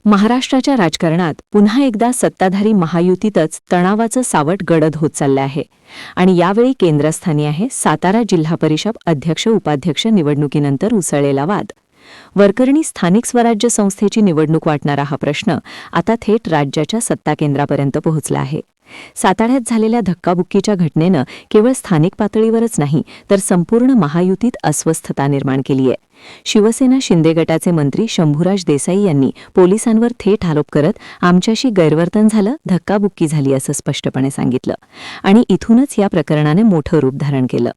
महाराष्ट्राच्या राजकारणात पुन्हा एकदा सत्ताधारी महायुतीतच तणावाचं सावट गडद होत चाललं आहे आणि यावेळी केंद्रस्थानी आहे सातारा जिल्हा परिषद अध्यक्ष उपाध्यक्ष निवडणुकीनंतर उसळलेला वाद. वरकरणी स्थानिक स्वराज्य संस्थेची निवडणूक वाटणारा हा प्रश्न आता थेट राज्याच्या सत्ता केंद्रापर्यंत पोहोचला आहे. साताऱ्यात झालेल्या धक्काबुक्कीच्या घटनेनं केवळ स्थानिक पातळीवरच नाही तर संपूर्ण महायुतीत अस्वस्थता निर्माण केली आहे. शिवसेना शिंदे गटाचे मंत्री शंभूराज देसाई यांनी पोलिसांवर थेट आरोप करत आमच्याशी गैरवर्तन झालं, धक्काबुक्की झाली असं स्पष्टपणे सांगितलं आणि इथूनच या प्रकरणाने मोठं रूप धारण केलं.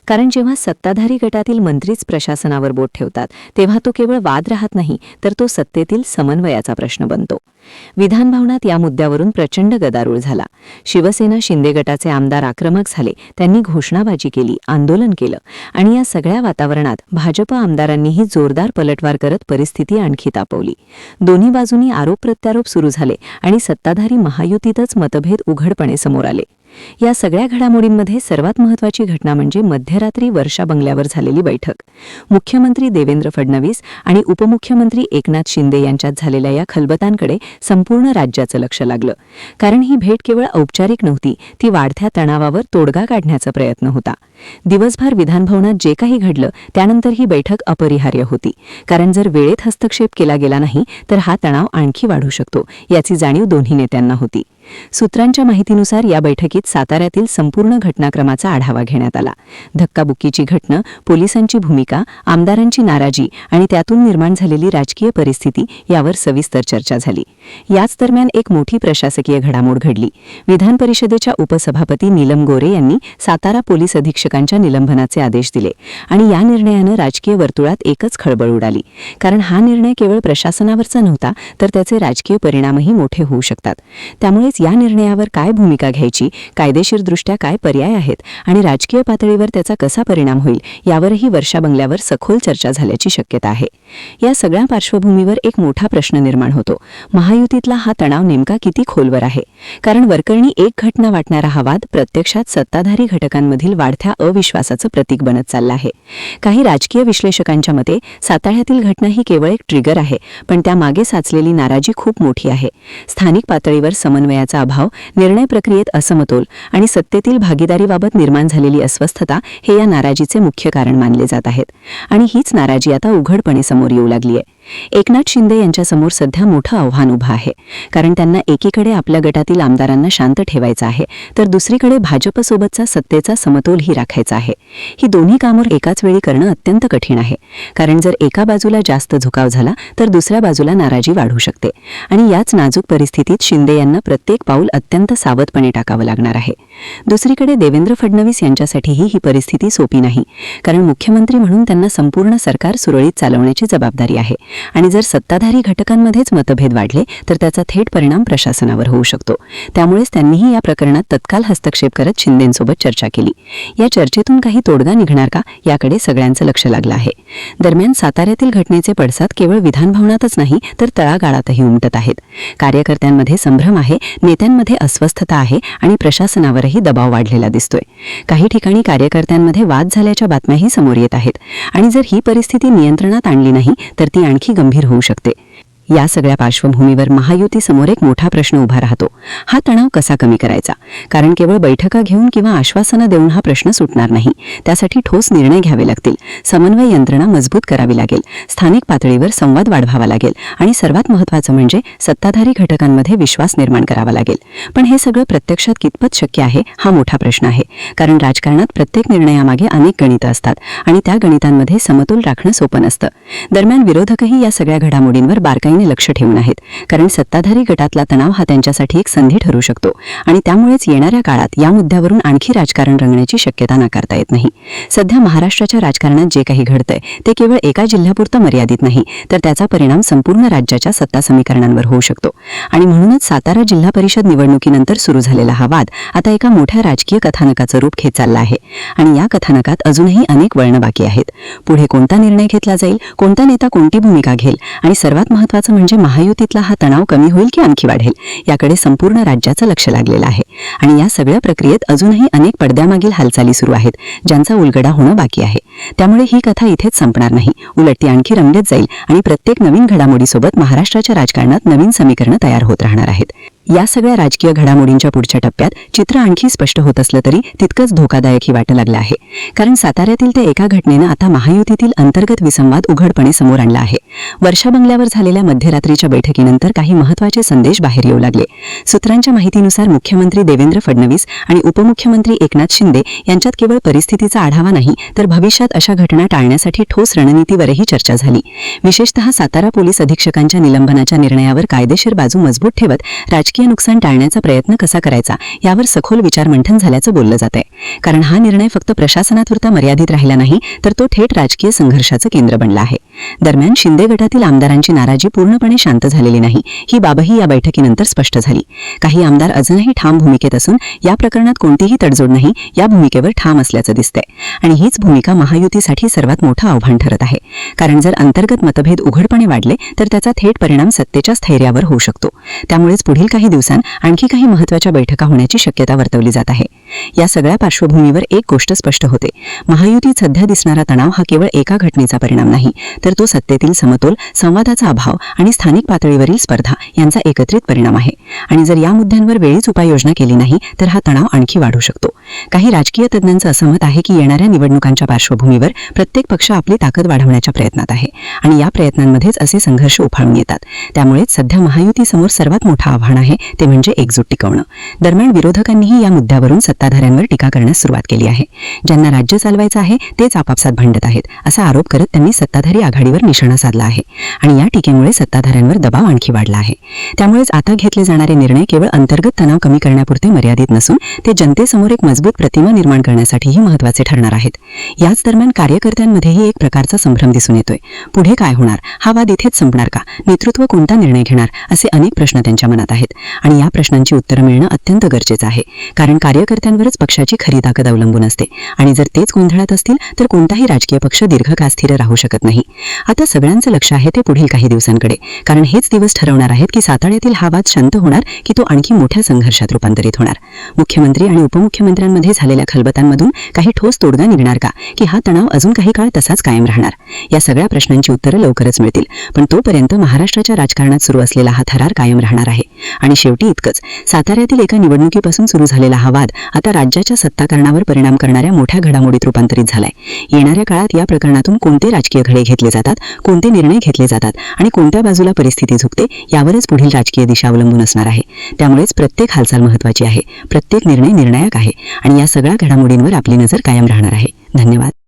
कारण जेव्हा सत्ताधारी गटातील मंत्रीच प्रशासनावर बोट ठेवतात तेव्हा तो केवळ वाद राहत नाही तर तो सत्तेतील समन्वयाचा प्रश्न बनतो. विधानभवनात या मुद्द्यावरून प्रचंड गदारोळ झाला. शिवसेना शिंदे गटाचे आमदार आक्रमक झाले, त्यांनी घोषणाबाजी केली, आंदोलन केलं आणि या सगळ्या वातावरणात भाजप आमदारांनीही जोरदार पलटवार करत परिस्थिती आणखी तापवली. दोन्ही बाजूंनी आरोप प्रत्यारोप सुरू झाले आणि सत्ताधारी महायुतीतच मतभेद उघडपणे समोर आले. या सगळ्या घडामोडींमध्ये सर्वात महत्त्वाची घटना म्हणजे मध्यरात्री वर्षा बंगल्यावर झालेली बैठक. मुख्यमंत्री देवेंद्र फडणवीस आणि उपमुख्यमंत्री एकनाथ शिंदे यांच्यात झालेल्या या खलबतांकडे संपूर्ण राज्याचं लक्ष लागलं. कारण ही भेट केवळ औपचारिक नव्हती, ती वाढत्या तणावावर तोडगा काढण्याचा प्रयत्न होता. दिवसभर विधानभवनात जे काही घडलं त्यानंतर ही बैठक अपरिहार्य होती. कारण जर वेळेत हस्तक्षेप केला गेला नाही तर हा तणाव आणखी वाढू शकतो, याची जाणीव दोन्ही नेत्यांना होती. सूत्रांच्या माहितीनुसार या बैठकीत साताऱ्यातील संपूर्ण घटनाक्रमाचा आढावा घेण्यात आला. धक्काबुक्कीची घटना, पोलिसांची भूमिका, आमदारांची नाराजी आणि त्यातून निर्माण झालेली राजकीय परिस्थिती यावर सविस्तर चर्चा झाली. याच दरम्यान एक मोठी प्रशासकीय घडामोड घडली. विधान परिषदेच्या उपसभापती नीलम गोरे यांनी सातारा पोलीस अधीक्षकांच्या निलंबनाचे आदेश दिले आणि या निर्णयानं राजकीय वर्तुळात एकच खळबळ उडाली. कारण हा निर्णय केवळ प्रशासनावरचा नव्हता तर त्याचे राजकीय परिणामही मोठे होऊ शकतात. त्यामुळेच या निर्णयावर काय भूमिका घ्यायची, कायदेशीरदृष्ट्या काय पर्याय आहेत आणि राजकीय पातळीवर त्याचा कसा परिणाम होईल यावरही वर्षा बंगल्यावर सखोल चर्चा झाल्याची शक्यता आहे. या सगळ्या पार्श्वभूमीवर एक मोठा प्रश्न निर्माण होतो. महायुतीतला हा तणाव नेमका किती खोलवर आहे? कारण वरकरणी एक घटना वाटणारा हा वाद प्रत्यक्षात सत्ताधारी घटकांमधील वाढत्या अविश्वासाचं प्रतीक बनत चालला आहे. काही राजकीय विश्लेषकांच्या मते साताऱ्यातील घटना ही केवळ एक ट्रिगर आहे, पण त्यामागे साचलेली नाराजी खूप मोठी आहे. स्थानिक पातळीवर समन्वयाचा अभाव, निर्णय प्रक्रियेत असमतोल आणि सत्तेतील भागीदारीबाबत निर्माण झालेली अस्वस्थता हे या नाराजीचे मुख्य कारण मानले जात आहेत. आणि हीच नाराजी आता उघडपणे समोर येऊ लागली आहे. एकनाथ शिंदे यांच्यासमोर सध्या मोठं आव्हान उभं आहे. कारण त्यांना एकीकडे आपल्या गटातील आमदारांना शांत ठेवायचं आहे तर दुसरीकडे भाजपसोबतचा सत्तेचा समतोलही राखायचा आहे. ही दोन्ही कामं एकाच वेळी करणं अत्यंत कठीण आहे. कारण जर एका बाजूला जास्त झुकाव झाला तर दुसऱ्या बाजूला नाराजी वाढू शकते आणि याच नाजूक परिस्थितीत शिंदे यांना प्रत्येक पाऊल अत्यंत सावधपणे टाकावं लागणार आहे. दुसरीकडे देवेंद्र फडणवीस यांच्यासाठीही ही परिस्थिती सोपी नाही. कारण मुख्यमंत्री म्हणून त्यांना संपूर्ण सरकार सुरळीत चालवण्याची जबाबदारी आहे आणि जर सत्ताधारी घटकांमध्येच मतभेद वाढले तर त्याचा थेट परिणाम प्रशासनावर होऊ शकतो. त्यामुळेच त्यांनीही या प्रकरणात तत्काळ हस्तक्षेप करत शिंदेंसोबत चर्चा केली. या चर्चेतून काही तोडगा निघणार का याकडे सगळ्यांचं लक्ष लागलं आहे. दरम्यान साताऱ्यातील घटनेचे पडसाद केवळ विधानभवनातच नाही तर तळागाळातही उमटत आहेत. कार्यकर्त्यांमध्ये संभ्रम आहे, नेत्यांमध्ये अस्वस्थता आहे आणि प्रशासनावरही दबाव वाढलेला दिसतोय. काही ठिकाणी कार्यकर्त्यांमध्ये वाद झाल्याच्या बातम्याही समोर येत आहेत आणि जर ही परिस्थिती नियंत्रणात आणली नाही तर ती आणखी गंभीर होऊ शकते. या सगळ्या पार्श्वभूमीवर महायुतीसमोर एक मोठा प्रश्न उभा राहतो. हा तणाव कसा कमी करायचा? कारण केवळ बैठका घेऊन किंवा आश्वासनं देऊन हा प्रश्न सुटणार नाही. त्यासाठी ठोस निर्णय घ्यावे लागतील, समन्वय यंत्रणा मजबूत करावी लागेल, स्थानिक पातळीवर संवाद वाढवावा लागेल आणि सर्वात महत्त्वाचं म्हणजे सत्ताधारी घटकांमध्ये विश्वास निर्माण करावा लागेल. पण हे सगळं प्रत्यक्षात कितपत शक्य आहे हा मोठा प्रश्न आहे. कारण राजकारणात प्रत्येक निर्णयामागे अनेक गणितं असतात आणि त्या गणितांमध्ये समतोल राखणं सोपं नसतं. दरम्यान विरोधकही या सगळ्या घडामोडींवर बारकाईने लक्ष ठेवून आहेत. कारण सत्ताधारी गटातला तणाव हा त्यांच्यासाठी एक संधी ठरू शकतो आणि त्यामुळेच येणाऱ्या काळात या मुद्द्यावरून आणखी राजकारण रंगण्याची शक्यता नाकारता येत नाही. सध्या महाराष्ट्राच्या राजकारणात जे काही घडतंय ते केवळ एका जिल्ह्यापुरतं मर्यादित नाही तर त्याचा परिणाम संपूर्ण राज्याच्या सत्ता समीकरणांवर होऊ शकतो. आणि म्हणूनच सातारा जिल्हा परिषद निवडणुकीनंतर सुरू झालेला हा वाद आता एका मोठ्या राजकीय कथानकाचं रूप घेत चालला आहे. आणि या कथानकात अजूनही अनेक वळणं बाकी आहेत. पुढे कोणता निर्णय घेतला जाईल, कोणता नेता कोणती भूमिका घेईल आणि सर्वात महत्त्वाचं महत्त्वाचं म्हणजे महायुतीतला हा तणाव कमी होईल की आणखी वाढेल याकडे संपूर्ण राज्याचं लक्ष लागलेलं आहे. आणि या सगळ्या प्रक्रियेत अजूनही अनेक पडद्यामागील हालचाली सुरू आहेत, ज्यांचा उलगडा होणं बाकी आहे. त्यामुळे ही कथा इथेच संपणार नाही, उलट ती आणखी रंगत जाईल आणि प्रत्येक नवीन घडामोडीसोबत महाराष्ट्राच्या राजकारणात नवीन समीकरणं तयार होत राहणार आहेत. या सगळ्या राजकीय घडामोडींच्या पुढच्या टप्प्यात चित्र आणखी स्पष्ट होत असलं तरी तितकंच धोकादायकही वाटू लागलं आहे. कारण साताऱ्यातील त्या एका घटनेनं आता महायुतीतील अंतर्गत विसंवाद उघडपणे समोर आणला आहे. वर्षा बंगल्यावर झालेल्या मध्यरात्रीच्या बैठकीनंतर काही महत्त्वाचे संदेश बाहेर येऊ लागले. सूत्रांच्या माहितीनुसार मुख्यमंत्री देवेंद्र फडणवीस आणि उपमुख्यमंत्री एकनाथ शिंदे यांच्यात केवळ परिस्थितीचा आढावा नाही, तर भविष्यात अशा घटना टाळण्यासाठी ठोस रणनीतीवरही चर्चा झाली. विशेषतः सातारा पोलीस अधीक्षकांच्या निलंबनाच्या निर्णयावर कायदेशीर बाजू मजबूत ठेवत राजकीय नुकसान टाळण्याचा प्रयत्न कसा करायचा यावर सखोल विचारमंथन झाल्याचं बोललं जातंय. कारण हा निर्णय फक्त प्रशासनापुरता मर्यादित राहिला नाही, तर तो थेट राजकीय संघर्षाचं केंद्र बनला आहे. दरम्यान शिंदे गटातील आमदारांची नाराजी पूर्णपणे शांत झालेली नाही, ही बाबही या बैठकीनंतर स्पष्ट झाली. काही आमदार अजूनही ठाम भूमिकेत असून या प्रकरणात कोणतीही तडजोड नाही या भूमिकेवर ठाम असल्याचं दिसतंय. आणि हीच भूमिका महायुतीसाठी सर्वात मोठं आव्हान ठरत आहे. कारण जर अंतर्गत मतभेद उघडपणे वाढले तर त्याचा थेट परिणाम सत्तेच्या स्थैर्यावर होऊ शकतो. त्यामुळेच पुढील काही दिवसांत आणखी काही महत्त्वाच्या बैठका होण्याची शक्यता वर्तवली जात आहे. या सगळ्या पार्श्वभूमीवर एक गोष्ट स्पष्ट होते, महायुतीत सध्या दिसणारा तणाव हा केवळ एका घटनेचा परिणाम नाही, तर तो सत्तेतील समतोल, संवादाचा अभाव आणि स्थानिक पातळीवरील स्पर्धा यांचा एकत्रित परिणाम आहे. आणि जर या मुद्द्यांवर वेळीच उपाययोजना केली नाही तर हा तणाव आणखी वाढू शकतो. काही राजकीय तज्ज्ञांचं असं मत आहे की येणाऱ्या निवडणुकांच्या पार्श्वभूमीवर प्रत्येक पक्ष आपली ताकद वाढवण्याच्या प्रयत्नात आहे आणि या प्रयत्नांमध्येच असे संघर्ष उफाळून येतात. त्यामुळेच सध्या महायुतीसमोर सर्वात मोठं आव्हान आहे ते म्हणजे एकजूट टिकवणं. दरम्यान विरोधकांनीही या मुद्द्यावरून सत्ताधाऱ्यांवर टीका करण्यास सुरुवात केली आहे. ज्यांना राज्य चालवायचं आहे तेच आपापसात भांडत आहेत असा आरोप करत त्यांनी सत्ताधारी आघाडीवर निशाणा साधला आहे. आणि या टीकेमुळे सत्ताधाऱ्यांवर दबाव आणखी वाढला आहे. त्यामुळेच आता घेतले जाणारे निर्णय केवळ अंतर्गत तणाव कमी करण्यापुरते मर्यादित नसून ते जनतेसमोर एक मजबूत प्रतिमा निर्माण करण्यासाठीही महत्त्वाचे ठरणार आहेत. याच दरम्यान कार्यकर्त्यांमध्येही एक प्रकारचा संभ्रम दिसून येतोय. पुढे काय होणार? हा वाद इथेच संपणार का? नेतृत्व कोणता निर्णय घेणार? असे अनेक प्रश्न त्यांच्या मनात आहेत. आणि या प्रश्नांची उत्तरं मिळणं अत्यंत गरजेचं आहे. कारण कार्यकर्त्यांवरच पक्षाची खरी ताकद अवलंबून असते आणि जर तेच गोंधळात असतील तर कोणताही राजकीय पक्ष दीर्घकाळ स्थिर राहू शकत नाही. आता सगळ्यांचं लक्ष आहे ते पुढील काही दिवसांकडे, कारण हेच दिवस ठरवणार आहेत की साताऱ्यातील हा वाद शांत होणार की तो आणखी मोठ्या संघर्षात रूपांतरित होणार. मुख्यमंत्री आणि उपमुख्यमंत्र्यांमध्ये झालेल्या खलबतांमधून काही ठोस तोडगा निघणार का, की हा तणाव अजून काही काळ तसाच कायम राहणार? या सगळ्या प्रश्नांची उत्तरं लवकरच मिळतील. पण तोपर्यंत महाराष्ट्राच्या राजकारणात सुरू असलेला हा थरार कायम राहणार आहे. आणि शेवटी इतकंच, साताऱ्यातील एका निवडणुकीपासून सुरू झालेला हा वाद आता राज्याच्या सत्ताकारणावर परिणाम करणाऱ्या मोठ्या घडामोडीत रूपांतरित झालाय. येणाऱ्या काळात या प्रकरणातून कोणते राजकीय घडे घेतले जातात, कोणते निर्णय घेतले जातात आणि कोणत्या बाजूला परिस्थिती झुकते यावरच पुढील राजकीय दिशा अवलंबून असणार आहे. त्यामुळेच प्रत्येक हालचाल महत्त्वाची आहे, प्रत्येक निर्णय निर्णायक आहे आणि या सगळ्या घडामोडींवर आपली नजर कायम राहणार आहे. धन्यवाद.